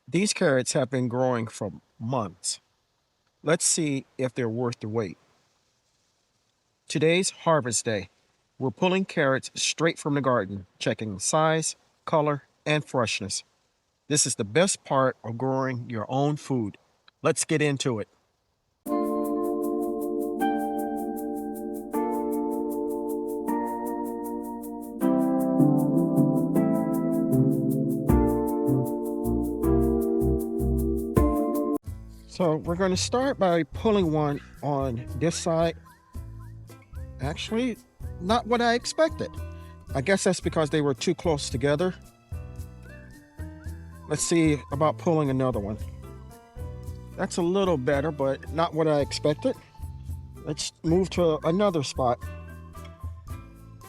These carrots have been growing for months. Let's see if they're worth the wait. Today's harvest day. We're pulling carrots straight from the garden, checking size, color, and freshness. This is the best part of growing your own food. Let's get into it. So we're going to start by pulling one on this side. Actually, not what I expected. I guess that's because they were too close together. Let's see about pulling another one. That's a little better, but not what I expected. Let's move to another spot.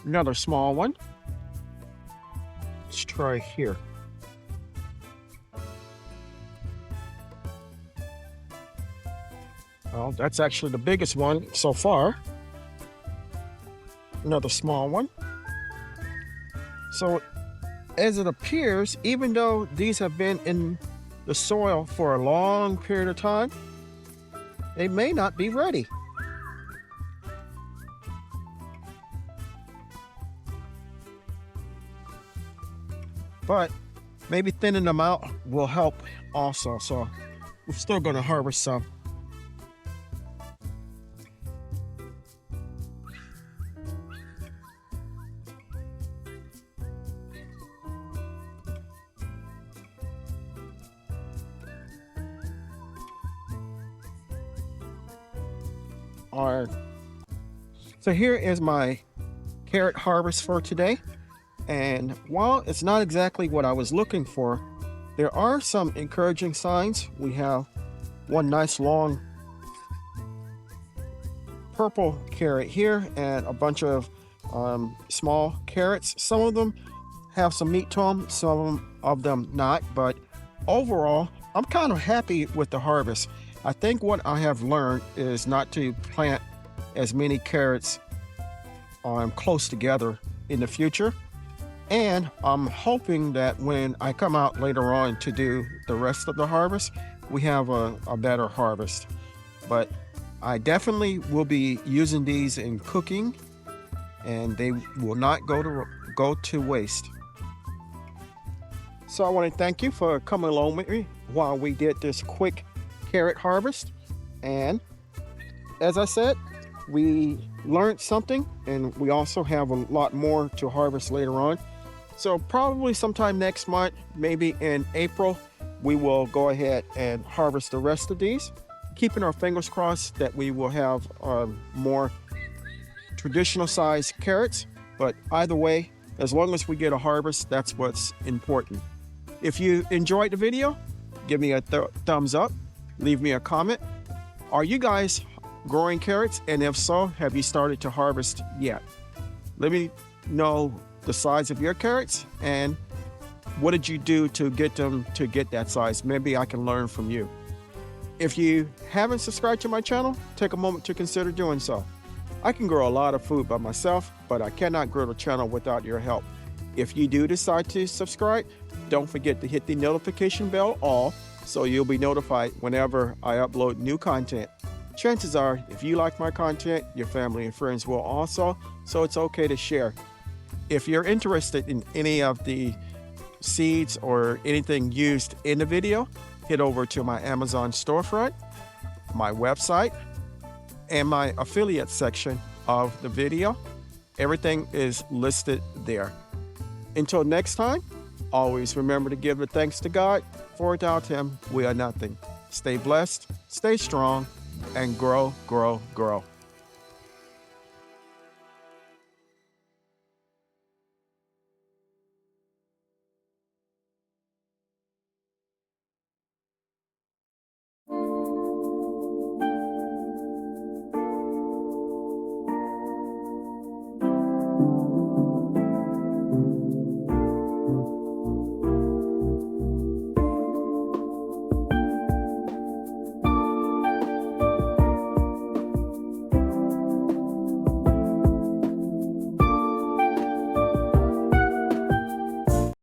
Another small one. Let's try here. Well, that's actually the biggest one so far. Another small one. So, as it appears, even though these have been in the soil for a long period of time, they may not be ready. But maybe thinning them out will help also. So, we're still going to harvest some. All right. So here is my carrot harvest for today. And while it's not exactly what I was looking for, there are some encouraging signs. We have one nice long purple carrot here and a bunch of small carrots. Some of them have some meat to them, some of them not. But overall, I'm kind of happy with the harvest. I think what I have learned is not to plant as many carrots close together in the future. And I'm hoping that when I come out later on to do the rest of the harvest, we have a better harvest. But I definitely will be using these in cooking, and they will not go to waste. So I want to thank you for coming along with me while we did this quick carrot harvest. And as I said, we learned something, and we also have a lot more to harvest later on. So probably sometime next month, maybe in April, we will go ahead and harvest the rest of these, keeping our fingers crossed that we will have more traditional sized carrots. But either way, as long as we get a harvest, that's what's important. If you enjoyed the video, give me a thumbs up. Leave me a comment. Are you guys growing carrots? And if so, have you started to harvest yet? Let me know the size of your carrots and what did you do to get them to get that size. Maybe I can learn from you. If you haven't subscribed to my channel, take a moment to consider doing so. I can grow a lot of food by myself, but I cannot grow the channel without your help. If you do decide to subscribe, don't forget to hit the notification bell all so you'll be notified whenever I upload new content. Chances are, if you like my content, your family and friends will also, so it's okay to share. If you're interested in any of the seeds or anything used in the video, head over to my Amazon storefront, my website, and my affiliate section of the video. Everything is listed there. Until next time, always remember to give the thanks to God, for without Him, we are nothing. Stay blessed, stay strong, and grow, grow, grow.